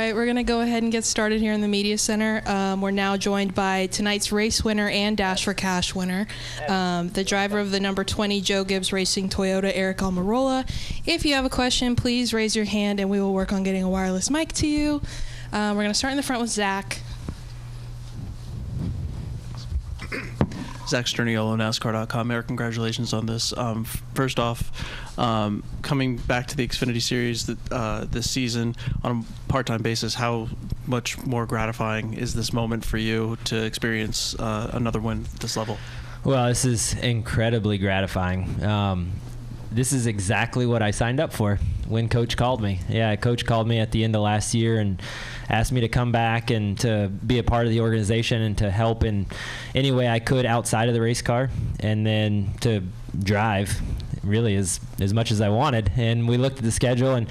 right, we're going to go ahead and get started here in the Media Center. We're now joined by tonight's race winner and Dash for Cash winner, the driver of the number 20 Joe Gibbs Racing Toyota, Aric Almirola. If you have a question, please raise your hand and we will work on getting a wireless mic to you. We're going to start in the front with Zach. Zach Sterniolo, NASCAR.com. Eric, congratulations on this. First off, coming back to the Xfinity Series this season on a part-time basis, how much more gratifying is this moment for you to experience another win at this level? Well, this is incredibly gratifying. This is exactly what I signed up for when Coach called me. Yeah, Coach called me at the end of last year and asked me to come back and to be a part of the organization and to help in any way I could outside of the race car, and then to drive really as much as I wanted. And we looked at the schedule, and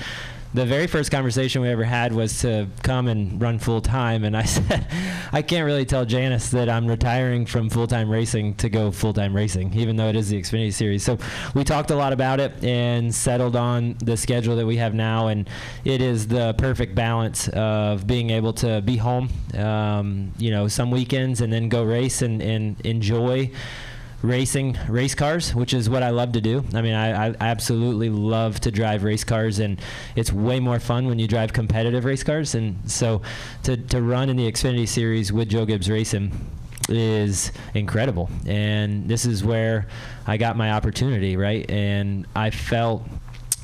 the very first conversation we ever had was to come and run full-time, and I said, I can't really tell Janice that I'm retiring from full-time racing to go full-time racing, even though it is the Xfinity Series. So we talked a lot about it and settled on the schedule that we have now, and it is the perfect balance of being able to be home, some weekends, and then go race and enjoy racing race cars, which is what I love to do. I mean, I absolutely love to drive race cars, and it's way more fun when you drive competitive race cars. And so to run in the Xfinity Series with Joe Gibbs Racing is incredible. And this is where I got my opportunity, right? And I felt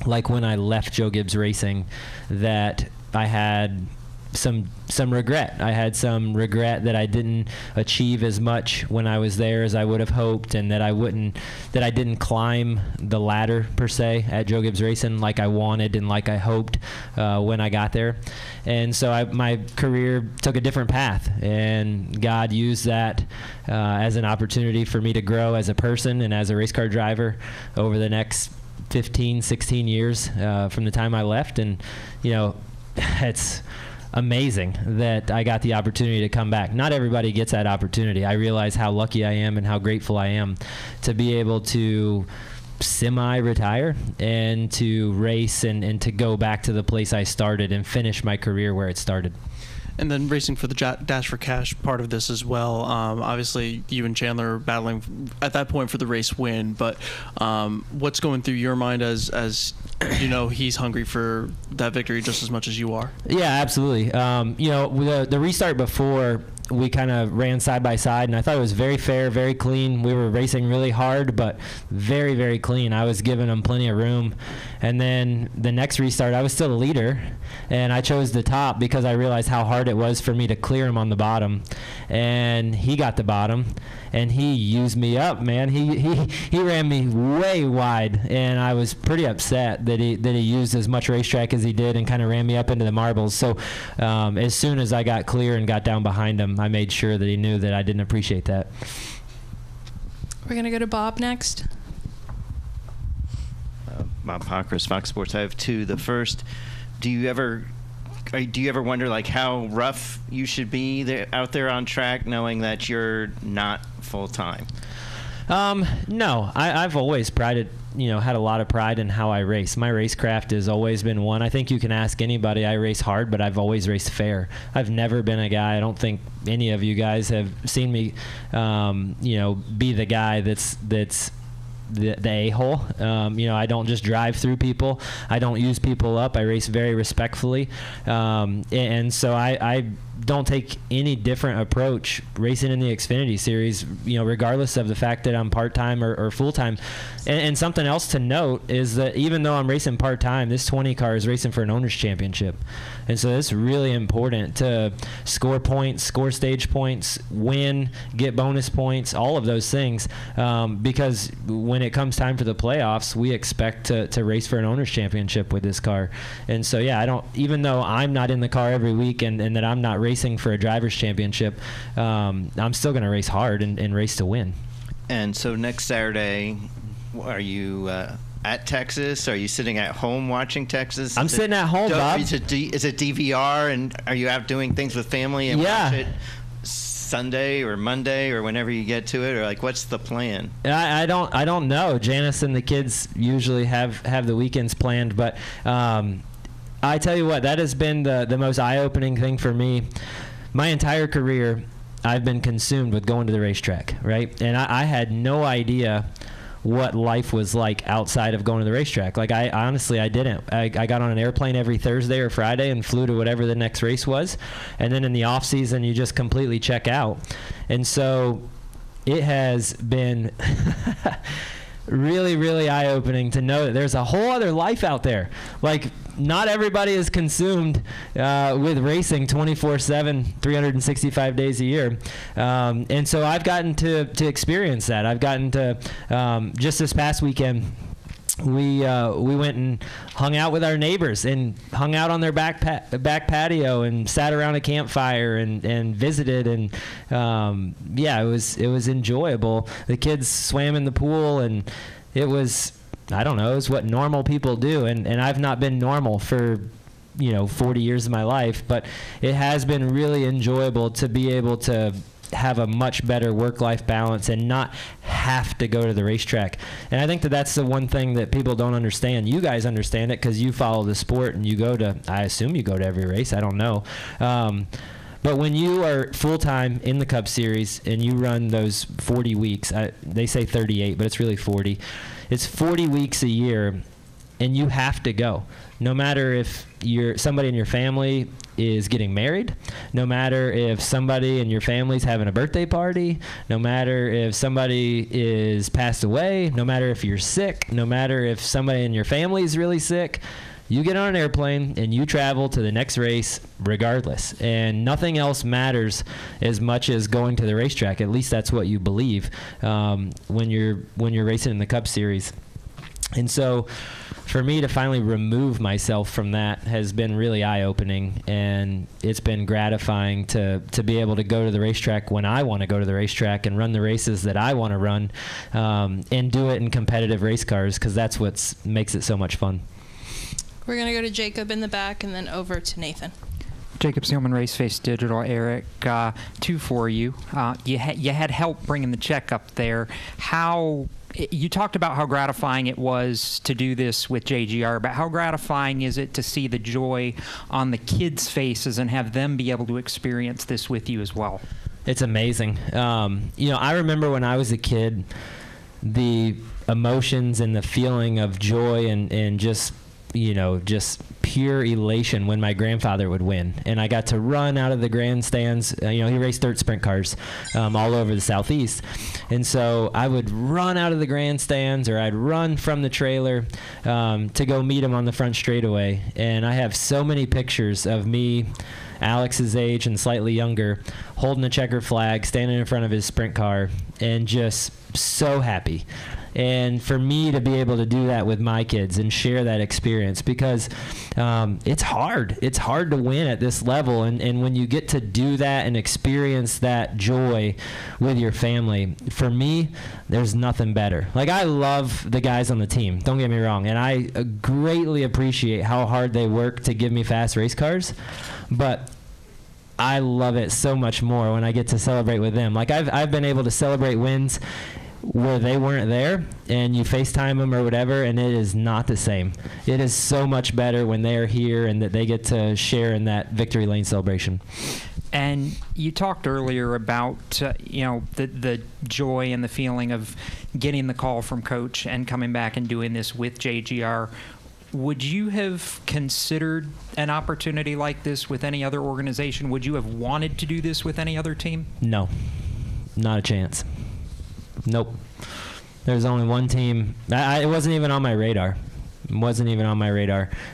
like when I left Joe Gibbs Racing that I had some regret. I had some regret that I didn't achieve as much when I was there as I would have hoped, and that I didn't climb the ladder per se at Joe Gibbs Racing like I wanted and like I hoped when I got there. And so my career took a different path, and God used that as an opportunity for me to grow as a person and as a race car driver over the next 15, 16 years from the time I left. And it's amazing that I got the opportunity to come back. Not everybody gets that opportunity. I realize how lucky I am and how grateful I am to be able to semi-retire and to race and to go back to the place I started and finish my career where it started. And then racing for the Dash for Cash part of this as well. Obviously, you and Chandler are battling at that point for the race win. But what's going through your mind as he's hungry for that victory just as much as you are? Yeah, absolutely. The restart before, we kind of ran side by side, and I thought it was very fair, very clean. We were racing really hard, but very, very clean. I was giving him plenty of room. And then the next restart, I was still the leader, and I chose the top because I realized how hard it was for me to clear him on the bottom. And he got the bottom, and he used me up, man. He ran me way wide, and I was pretty upset that he used as much racetrack as he did and kind of ran me up into the marbles. So as soon as I got clear and got down behind him, I made sure that he knew that I didn't appreciate that. We're going to go to Bob next. Bob Pockris, Fox Sports. I have two. The first, do you ever wonder like how rough you should be out there on track knowing that you're not full-time? No, I've always had a lot of pride in how I race. My racecraft has always been one. I think you can ask anybody. I race hard, but I've always raced fair. I've never been a guy, I don't think any of you guys have seen me, be the guy that's the a-hole. I don't just drive through people. I don't use people up. I race very respectfully. And so I don't take any different approach racing in the Xfinity Series, regardless of the fact that I'm part-time or full-time. And something else to note is that even though I'm racing part-time, this 20 car is racing for an owner's championship. And so it's really important to score points, score stage points, win, get bonus points, all of those things, because when it comes time for the playoffs, we expect to race for an owner's championship with this car. And so, even though I'm not in the car every week and that I'm not racing for a driver's championship, I'm still going to race hard and race to win. And so next Saturday, are you at Texas? Are you sitting at home watching Texas? I'm sitting at home, Bob. Is it DVR, and are you out doing things with family and watch it Sunday or Monday or whenever you get to it, or like what's the plan? I don't know. Janice and the kids usually have the weekends planned, but I tell you what, that has been the most eye-opening thing for me. My entire career, I've been consumed with going to the racetrack, right? And I had no idea what life was like outside of going to the racetrack. Like, I honestly didn't. I got on an airplane every Thursday or Friday and flew to whatever the next race was. And then in the off season, you just completely check out. And so it has been really, really eye-opening to know that there's a whole other life out there. Like, not everybody is consumed with racing 24/7, 365 days a year. And so I've gotten to experience that. I've gotten to, just this past weekend, we went and hung out with our neighbors and hung out on their back patio and sat around a campfire and visited, and it was enjoyable. The kids swam in the pool, and it was, I don't know, it's what normal people do, and I've not been normal for 40 years of my life, but it has been really enjoyable to be able to have a much better work-life balance and not have to go to the racetrack. And I think that's the one thing that people don't understand. You guys understand it because you follow the sport and you go to, I assume you go to every race, I don't know. But when you are full-time in the Cup Series and you run those 40 weeks, they say 38, but it's really 40. It's 40 weeks a year, and you have to go. No matter if somebody in your family is getting married, no matter if somebody in your family's having a birthday party, no matter if somebody is passed away, no matter if you're sick, no matter if somebody in your family is really sick, you get on an airplane and you travel to the next race regardless. And nothing else matters as much as going to the racetrack. At least that's what you believe when you're racing in the Cup Series. And so for me to finally remove myself from that has been really eye-opening, and it's been gratifying to be able to go to the racetrack when I want to go to the racetrack and run the races that I want to run, and do it in competitive race cars, because that's what makes it so much fun. We're going to go to Jacob in the back and then over to Nathan. Jacob Seelman, Raceface Digital. Aric, two for you. You had help bringing the check up there. You talked about how gratifying it was to do this with JGR, but how gratifying is it to see the joy on the kids' faces and have them be able to experience this with you as well? It's amazing. I remember when I was a kid, the emotions and the feeling of joy and just pure elation when my grandfather would win. And I got to run out of the grandstands. He raced dirt sprint cars all over the Southeast. And so I would run out of the grandstands, or I'd run from the trailer to go meet him on the front straightaway. And I have so many pictures of me, Alex's age and slightly younger, holding a checkered flag, standing in front of his sprint car, and just so happy. And for me to be able to do that with my kids and share that experience, because it's hard. It's hard to win at this level. And when you get to do that and experience that joy with your family, for me, there's nothing better. Like, I love the guys on the team, don't get me wrong, and I greatly appreciate how hard they work to give me fast race cars. But I love it so much more when I get to celebrate with them. Like, I've been able to celebrate wins where they weren't there, and you FaceTime them or whatever, and it is not the same. It is so much better when they're here and that they get to share in that victory lane celebration. And you talked earlier about the joy and the feeling of getting the call from Coach and coming back and doing this with JGR. Would you have considered an opportunity like this with any other organization? Would you have wanted to do this with any other team? No, not a chance. Nope. There's only one team. It wasn't even on my radar.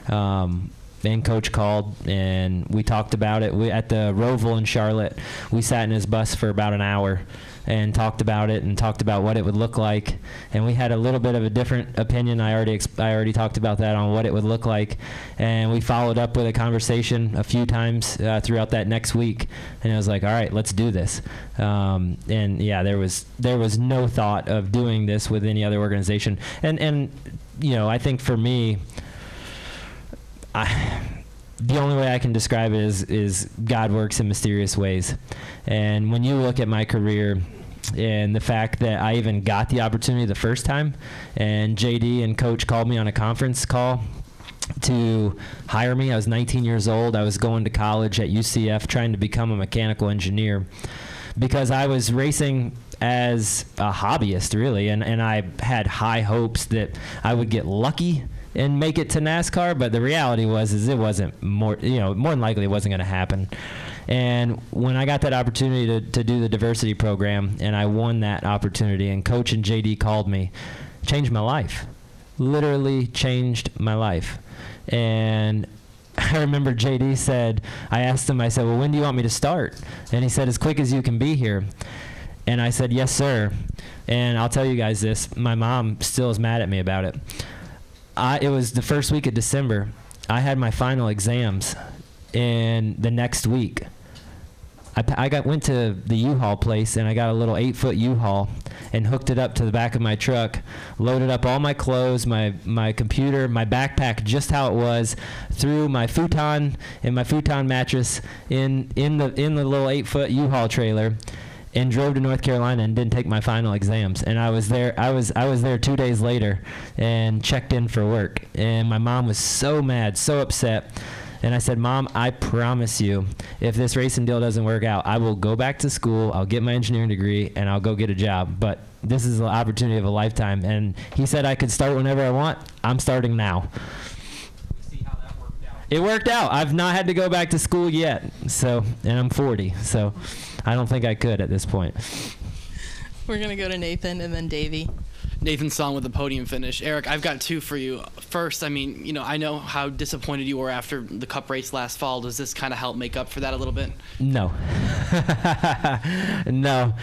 And Coach called, and we talked about it. At the Roval in Charlotte, we sat in his bus for about an hour and talked about it and talked about what it would look like. And we had a little bit of a different opinion. I already talked about that on what it would look like. And we followed up with a conversation a few times throughout that next week. And I was like, all right, let's do this. And yeah, there was no thought of doing this with any other organization. And I think for me, the only way I can describe it is God works in mysterious ways. And when you look at my career and the fact that I even got the opportunity the first time, and JD and Coach called me on a conference call to hire me. I was 19 years old. I was going to college at UCF trying to become a mechanical engineer because I was racing as a hobbyist, really, and I had high hopes that I would get lucky and make it to NASCAR, but the reality was it wasn't more than likely it wasn't going to happen. And when I got that opportunity to do the diversity program, and I won that opportunity, and Coach and JD called me, changed my life. Literally changed my life. And I remember JD said, I asked him, I said, well, when do you want me to start? And he said, as quick as you can be here. And I said, yes, sir. And I'll tell you guys this, my mom still is mad at me about it. It was the first week of December. I had my final exams in the next week. I went to the U-Haul place, and I got a little 8-foot U-Haul and hooked it up to the back of my truck, loaded up all my clothes, my computer, my backpack, just how it was, threw my futon and my futon mattress in the little 8-foot U-Haul trailer, and drove to North Carolina and didn't take my final exams. And I was there 2 days later and checked in for work. And my mom was so mad, so upset. And I said, Mom, I promise you, if this racing deal doesn't work out, I will go back to school, I'll get my engineering degree, and I'll go get a job. But this is the opportunity of a lifetime. And he said I could start whenever I want. I'm starting now. See how that worked out. It worked out. I've not had to go back to school yet. And I'm 40, so I don't think I could at this point. We're going to go to Nathan and then Davey. Nathan Song with the podium finish. Aric, I've got two for you. First, I mean, I know how disappointed you were after the Cup race last fall. Does this kind of help make up for that a little bit? No. No.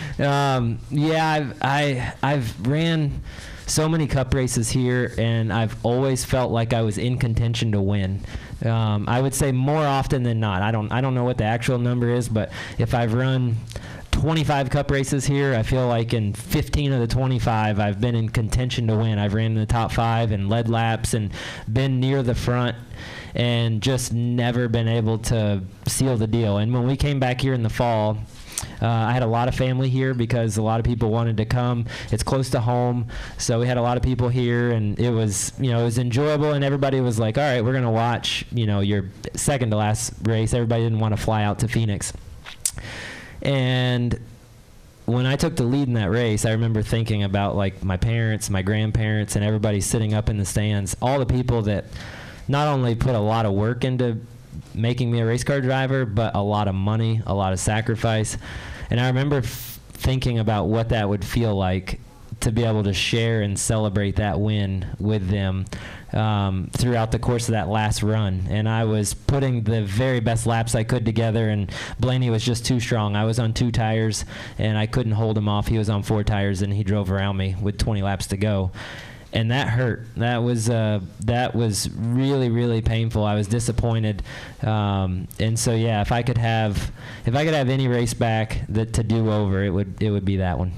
I've ran so many Cup races here, and I've always felt like I was in contention to win. I would say more often than not. I don't know what the actual number is, but if I've run 25 Cup races here, I feel like in 15 of the 25 I've been in contention to win. I've ran in the top 5 and led laps and been near the front and just never been able to seal the deal. And when we came back here in the fall, I had a lot of family here because a lot of people wanted to come. It's close to home, so we had a lot of people here, and it was enjoyable, and everybody was like, all right, we're going to watch, your second to last race. Everybody didn't want to fly out to Phoenix. And when I took the lead in that race, I remember thinking about like my parents, my grandparents, and everybody sitting up in the stands, all the people that not only put a lot of work into making me a race car driver, but a lot of money, a lot of sacrifice. And I remember thinking about what that would feel like to be able to share and celebrate that win with them throughout the course of that last run. And I was putting the very best laps I could together, and Blaney was just too strong. I was on 2 tires, and I couldn't hold him off. He was on 4 tires, and he drove around me with 20 laps to go. And that hurt. That was really, really painful. I was disappointed. And so, yeah, if I could have any race back to do over, it would be that one.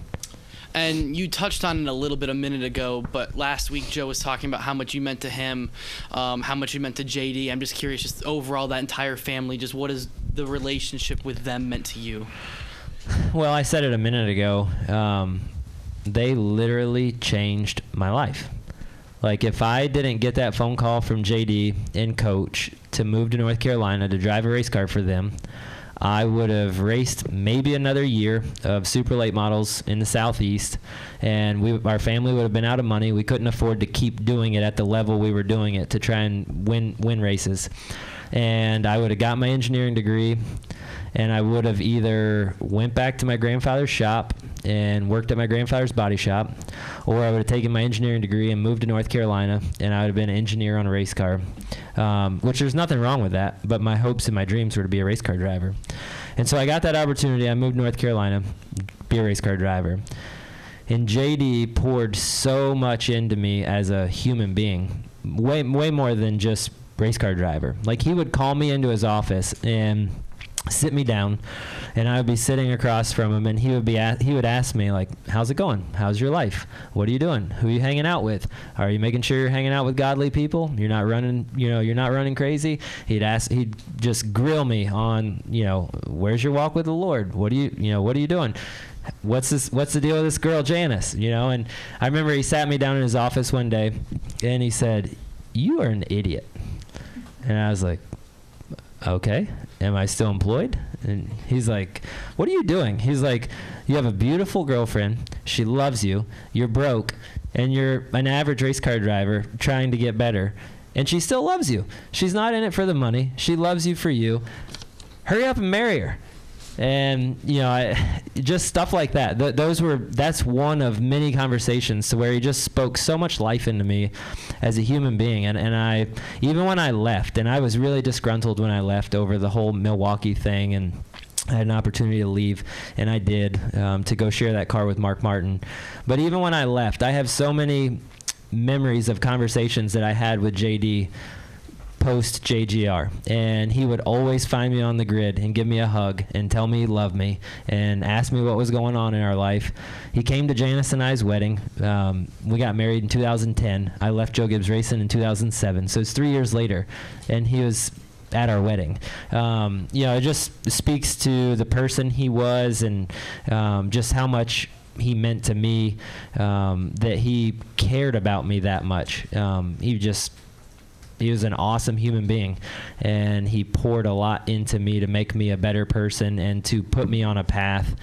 And you touched on it a little bit a minute ago, but last week Joe was talking about how much you meant to him, how much you meant to JD. I'm just curious, just overall, that entire family, just what has the relationship with them meant to you? Well, I said it a minute ago. They literally changed my life. Like, if I didn't get that phone call from JD and Coach to move to North Carolina to drive a race car for them, I would have raced maybe another year of super late models in the Southeast, and our family would have been out of money. We couldn't afford to keep doing it at the level we were doing it to try and win races. And I would have got my engineering degree, and I would have either went back to my grandfather's shop and worked at my grandfather's body shop, or I would have taken my engineering degree and moved to North Carolina, and I would have been an engineer on a race car, which there's nothing wrong with that, but my hopes and my dreams were to be a race car driver. And so I got that opportunity. I moved to North Carolina, be a race car driver. And JD poured so much into me as a human being, way more than just race car driver. Like, he would call me into his office and sit me down, and I would be sitting across from him, and he would ask me, like, how's it going? How's your life? What are you doing? Who are you hanging out with? Are you making sure you're hanging out with godly people? You're not running crazy? He'd just grill me on, where's your walk with the Lord? What are you doing? What's the deal with this girl Janice? And I remember he sat me down in his office one day, and he said, you are an idiot. And I was like, okay, am I still employed? And he's like, what are you doing? He's like, you have a beautiful girlfriend. She loves you. You're broke. And you're an average race car driver trying to get better. And she still loves you. She's not in it for the money. She loves you for you. Hurry up and marry her. And, you know, just stuff like that. That's one of many conversations to where he just spoke so much life into me as a human being. And I, even when I left, and I was really disgruntled when I left over the whole Milwaukee thing, and I had an opportunity to leave, and I did, to go share that car with Mark Martin. But even when I left, I have so many memories of conversations that I had with JD post JGR, and he would always find me on the grid and give me a hug and tell me he loved me and ask me what was going on in our life. He came to Janice and I's wedding. We got married in 2010. I left Joe Gibbs Racing in 2007, so it's 3 years later, and he was at our wedding. You know, it just speaks to the person he was, and just how much he meant to me, that he cared about me that much. He was an awesome human being, and he poured a lot into me to make me a better person and to put me on a path,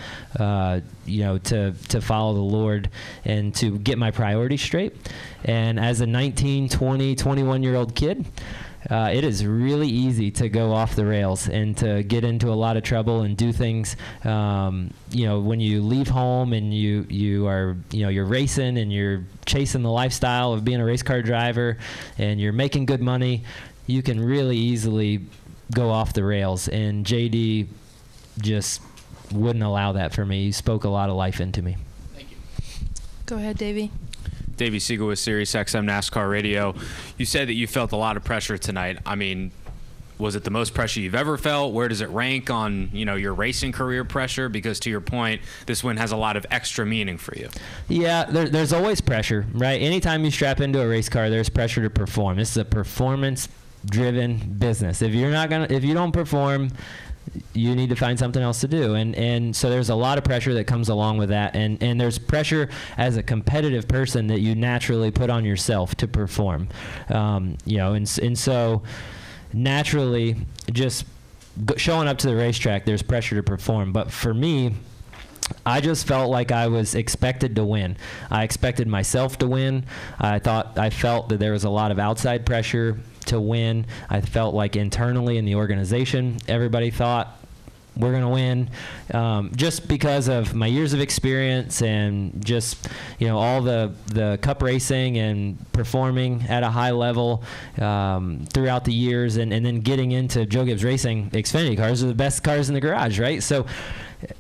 you know, to follow the Lord and to get my priorities straight. And as a 19, 20, 21-year-old kid, it is really easy to go off the rails and to get into a lot of trouble and do things. You know, when you leave home and you are, you know, you're racing and you're chasing the lifestyle of being a race car driver and you're making good money, you can really easily go off the rails. And JD just wouldn't allow that for me. He spoke a lot of life into me. Thank you. Go ahead, Davey. Davey Siegel with Sirius XM NASCAR Radio. You said that you felt a lot of pressure tonight. I mean, was it the most pressure you've ever felt? Where does it rank on, you know, your racing career pressure? Because to your point, this win has a lot of extra meaning for you. Yeah, there's always pressure, right? Anytime you strap into a race car, there's pressure to perform. This is a performance-driven business. If you don't perform, you need to find something else to do. And so there's a lot of pressure that comes along with that. And there's pressure as a competitive person that you naturally put on yourself to perform. You know, and so naturally just showing up to the racetrack, there's pressure to perform. But for me, I just felt like I was expected to win. I expected myself to win. I felt that there was a lot of outside pressure to win. I felt like internally in the organization, everybody thought we're going to win, just because of my years of experience and just, you know, all the cup racing and performing at a high level throughout the years, and then getting into Joe Gibbs Racing Xfinity cars are the best cars in the garage, right? So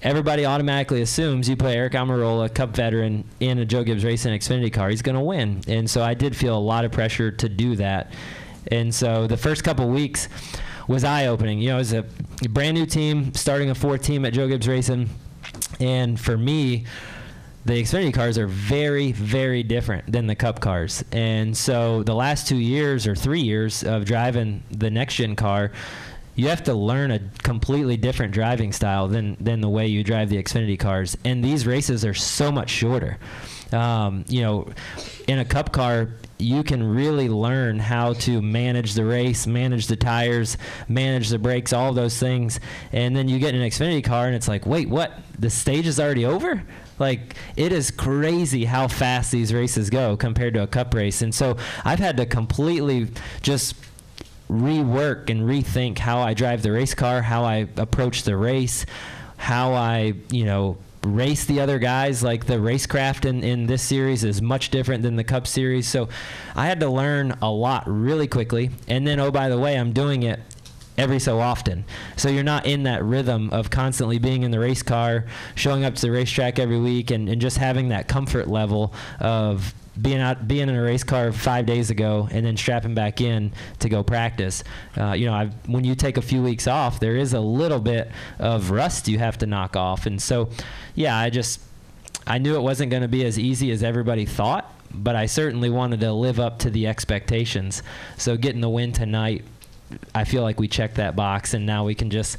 everybody automatically assumes you put Aric Almirola, Cup veteran, in a Joe Gibbs Racing Xfinity car, he's going to win. And so I did feel a lot of pressure to do that. And so the first couple weeks was eye-opening. You know, it was a brand new team, starting a fourth team at Joe Gibbs Racing. And for me, the Xfinity cars are very, very different than the Cup cars. And so the last 2 years or 3 years of driving the next-gen car, you have to learn a completely different driving style than the way you drive the Xfinity cars. And these races are so much shorter. You know, in a Cup car, you can really learn how to manage the race, manage the tires, manage the brakes, all of those things. And then you get in an Xfinity car and it's like, wait, what? The stage is already over? Like, it is crazy how fast these races go compared to a Cup race. And so I've had to completely just rework and rethink how I drive the race car, how I approach the race, how I, you know, race the other guys. Like, the racecraft in this series is much different than the Cup series. So I had to learn a lot really quickly. And then, oh, by the way, I'm doing it every so often. So you're not in that rhythm of constantly being in the race car, showing up to the racetrack every week, and just having that comfort level of being in a race car 5 days ago and then strapping back in to go practice. You know, when you take a few weeks off, there is a little bit of rust you have to knock off. And so, yeah, I knew it wasn't going to be as easy as everybody thought, but I certainly wanted to live up to the expectations. So getting the win tonight, I feel like we checked that box, and now we can just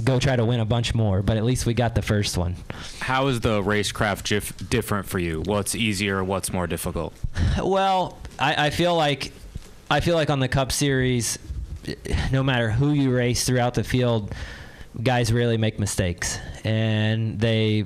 go try to win a bunch more, but at least we got the first one. How is the racecraft different for you? What's easier? What's more difficult? Well, I feel like on the Cup Series, no matter who you race throughout the field, guys rarely make mistakes, and they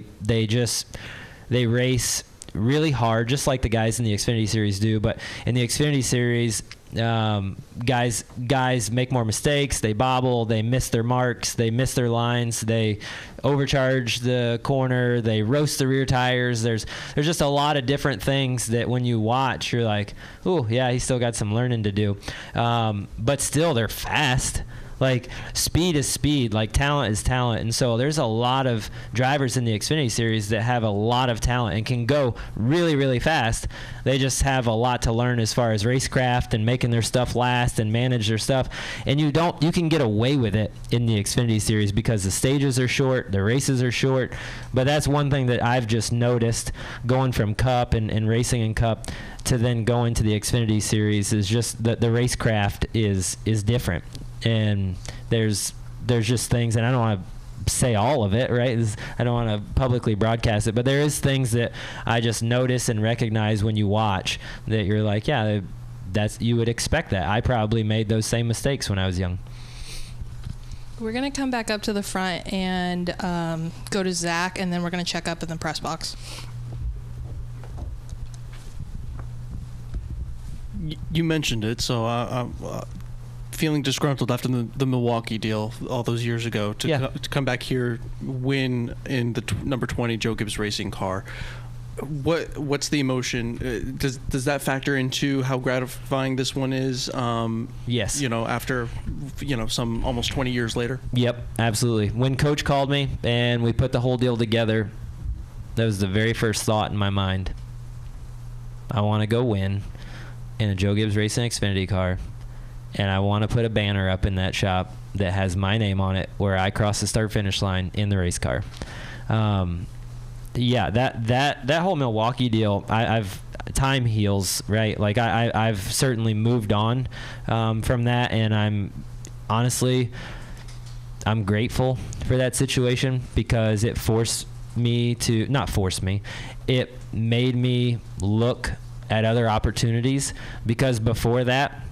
race really hard, just like the guys in the Xfinity Series do. But in the Xfinity Series, guys make more mistakes. They bobble, they miss their marks, they miss their lines, they overcharge the corner, they roast the rear tires. There's just a lot of different things that when you watch, you're like, oh yeah, he's still got some learning to do. But still, they're fast. Like, speed is speed, like talent is talent. And so there's a lot of drivers in the Xfinity Series that have a lot of talent and can go really, really fast. They just have a lot to learn as far as racecraft and making their stuff last and manage their stuff. And you can get away with it in the Xfinity Series because the stages are short, the races are short. But that's one thing that I've just noticed going from Cup and racing in Cup to then going to the Xfinity Series is just that the racecraft is different. And there's just things, and I don't want to say all of it, right? I don't want to publicly broadcast it, but there is things that I just notice and recognize when you watch that you're like, yeah, you would expect that. I probably made those same mistakes when I was young. We're going to come back up to the front and go to Zach, and then we're going to check up in the press box. You mentioned it, so feeling disgruntled after the Milwaukee deal all those years ago to come back here, win in the number 20 Joe Gibbs Racing car. What's the emotion? Does that factor into how gratifying this one is? Yes. After some almost 20 years later. Yep, absolutely. When Coach called me and we put the whole deal together, that was the very first thought in my mind. I want to go win in a Joe Gibbs Racing Xfinity car. And I want to put a banner up in that shop that has my name on it where I cross the start-finish line in the race car. That whole Milwaukee deal, time heals, right? Like I've certainly moved on from that, and I'm grateful for that situation because it it made me look at other opportunities, because before that,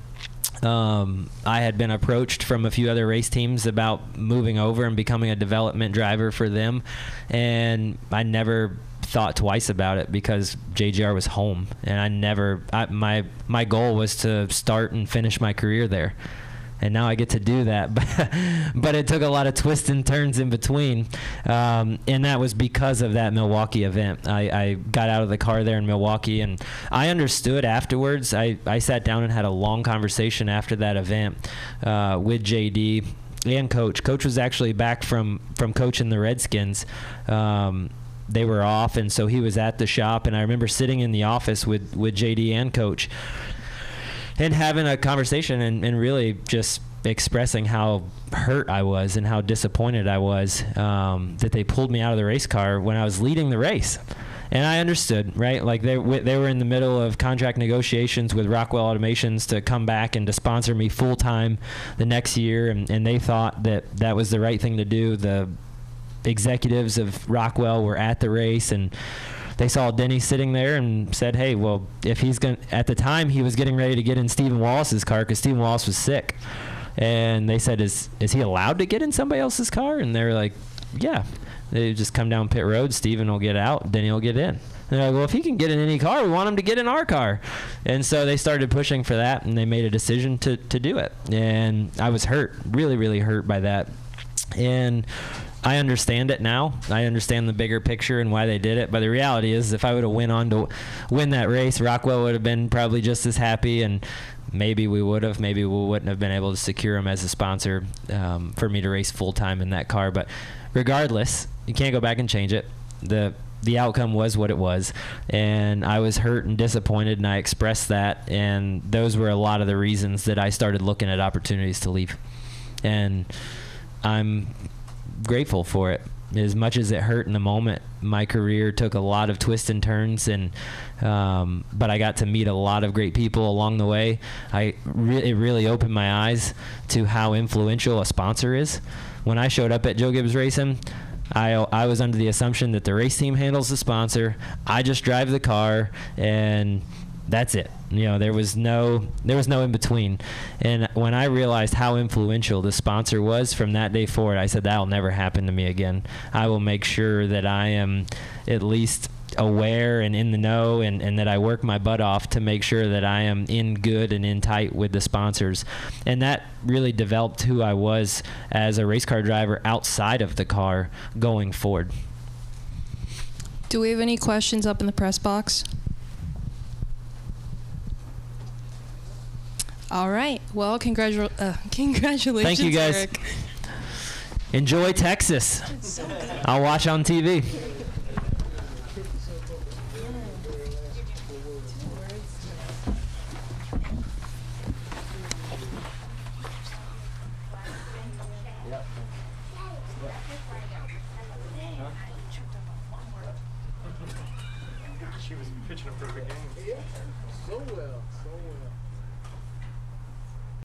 I had been approached from a few other race teams about moving over and becoming a development driver for them, and I never thought twice about it because JGR was home, and my goal was to start and finish my career there. And now I get to do that, but it took a lot of twists and turns in between, and that was because of that Milwaukee event. I got out of the car there in Milwaukee, and I understood afterwards. I sat down and had a long conversation after that event with JD and Coach. Coach was actually back from coaching the Redskins. They were off, and so he was at the shop, and I remember sitting in the office with JD and Coach and having a conversation and really just expressing how hurt I was and how disappointed I was that they pulled me out of the race car when I was leading the race. And I understood, right? Like they were in the middle of contract negotiations with Rockwell Automations to come back and to sponsor me full-time the next year, and they thought that was the right thing to do. The executives of Rockwell were at the race, and they saw Denny sitting there and said, hey, well, if he's going to, at the time he was getting ready to get in Stephen Wallace's car because Stephen Wallace was sick. And they said, is he allowed to get in somebody else's car? And they were like, yeah. They just come down pit road, Stephen will get out, Denny will get in. And they're like, well, if he can get in any car, we want him to get in our car. And so they started pushing for that, and they made a decision to do it. And I was hurt, really, really hurt by that. And I understand it now. I understand the bigger picture and why they did it. But the reality is, if I would have went on to win that race, Rockwell would have been probably just as happy, and maybe we wouldn't have been able to secure him as a sponsor for me to race full-time in that car. But regardless, you can't go back and change it. The outcome was what it was, and I was hurt and disappointed, and I expressed that, and those were a lot of the reasons that I started looking at opportunities to leave. And I'm grateful for it. As much as it hurt in the moment, my career took a lot of twists and turns, and but I got to meet a lot of great people along the way. It really opened my eyes to how influential a sponsor is. When I showed up at Joe Gibbs Racing, I was under the assumption that the race team handles the sponsor. I just drive the car, and that's it. There was no in between. And when I realized how influential the sponsor was from that day forward, I said, that'll never happen to me again. I will make sure that I am at least aware and in the know, and that I work my butt off to make sure that I am in good and in tight with the sponsors. And that really developed who I was as a race car driver outside of the car going forward. Do we have any questions up in the press box? All right. Well, congratulations, Thank you, guys. Aric. Enjoy Texas. I'll watch on TV. She was pitching a perfect game. So well.